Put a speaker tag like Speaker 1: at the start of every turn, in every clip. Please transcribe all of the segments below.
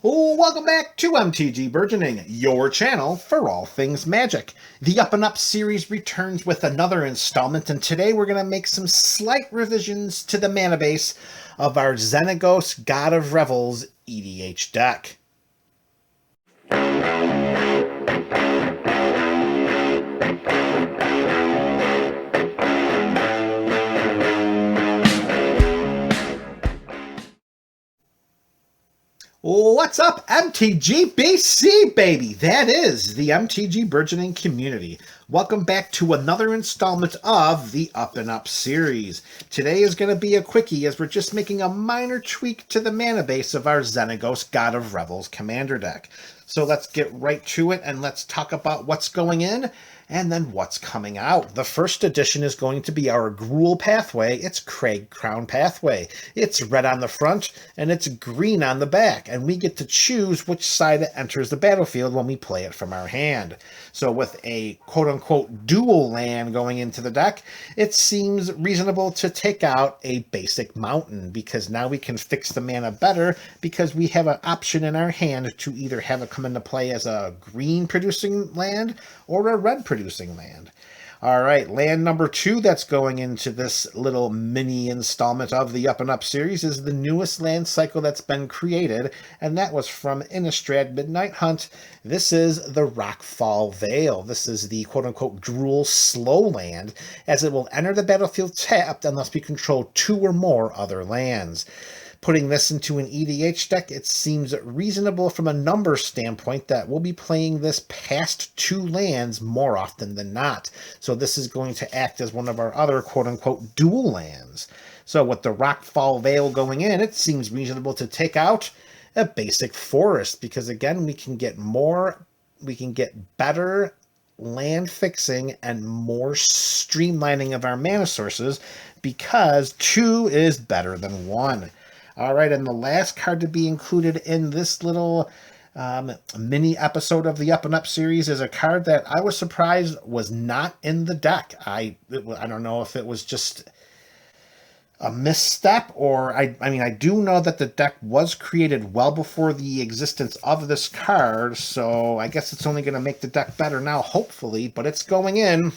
Speaker 1: Welcome back to MTG Burgeoning, your channel for all things magic. The Up and Up series returns with another installment, and today we're going to make some slight revisions to the mana base of our Xenagos God of Revels EDH deck. What's up, MTG baby? That is the MTG Burgeoning community. Welcome back to another installment of the Up and Up series. Today is going to be a quickie as we're just making a minor tweak to the mana base of our Xenagos God of Revels commander deck. So let's get right to it and let's talk about what's going in and then what's coming out. The first edition is going to be our Gruul pathway. It's Crag-Crown pathway. It's red on the front and it's green on the back, and we get to choose which side it enters the battlefield when we play it from our hand. So with a quote-unquote dual land going into the deck, it seems reasonable to take out a basic mountain, because now we can fix the mana better because we have an option in our hand to either have it come into play as a green producing land or a red producing land. All right, land number 2 that's going into this little mini installment of the Up and Up series is the newest land cycle that's been created, and that was from Innistrad Midnight Hunt. This is the Rockfall Vale. This is the quote-unquote Gruul slow land, as it will enter the battlefield tapped unless we control 2 or more other lands. Putting this into an EDH deck, it seems reasonable from a number standpoint that we'll be playing this past 2 lands more often than not. So this is going to act as one of our other quote-unquote dual lands. So with the Rockfall Vale going in, it seems reasonable to take out a basic forest, because again, we can get better land fixing and more streamlining of our mana sources, because 2 is better than 1. All right, and the last card to be included in this little mini episode of the Up and Up series is a card that I was surprised was not in the deck. I don't know if it was just a misstep, or I do know that the deck was created well before the existence of this card, so I guess it's only going to make the deck better now, hopefully, but it's going in.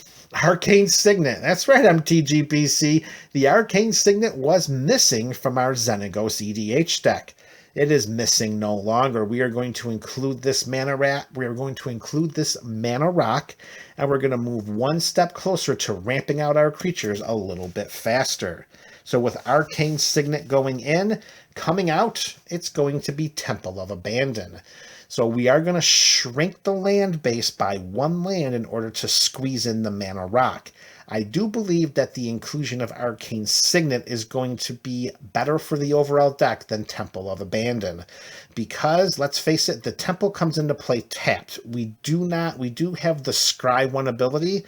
Speaker 1: Arcane Signet. That's right, MTGBC. The Arcane Signet was missing from our Xenagos EDH deck. It is missing no longer. We are going to include this mana rock. We are going to include this mana rock, and we're going to move one step closer to ramping out our creatures a little bit faster. So with Arcane Signet going in, coming out, it's going to be Temple of Abandon. So we are going to shrink the land base by 1 land in order to squeeze in the mana rock. I do believe that the inclusion of Arcane Signet is going to be better for the overall deck than Temple of Abandon, because let's face it, the Temple comes into play tapped. We do have the Scry 1 ability,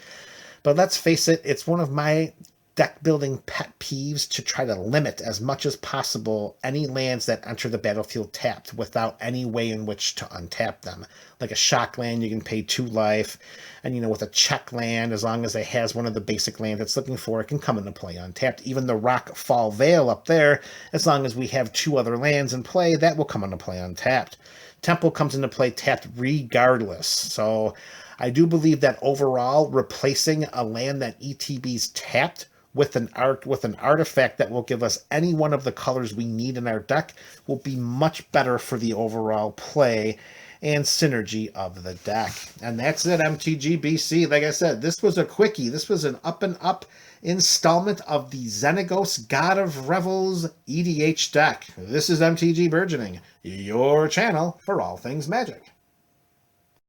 Speaker 1: but let's face it, it's one of my deck building pet peeves to try to limit as much as possible any lands that enter the battlefield tapped without any way in which to untap them. Like a shock land, you can pay 2 life, and with a check land, as long as it has one of the basic lands it's looking for, it can come into play untapped. Even the Rockfall Vale up there, as long as we have 2 other lands in play, that will come into play untapped. Temple comes into play tapped regardless. So I do believe that overall, replacing a land that ETB's tapped with an artifact that will give us any one of the colors we need in our deck will be much better for the overall play and synergy of the deck. And that's it, MTGBC. Like I said, this was a quickie. This was an up and up installment of the Xenagos God of Revels EDH deck. This is MTG Burgeoning, your channel for all things magic.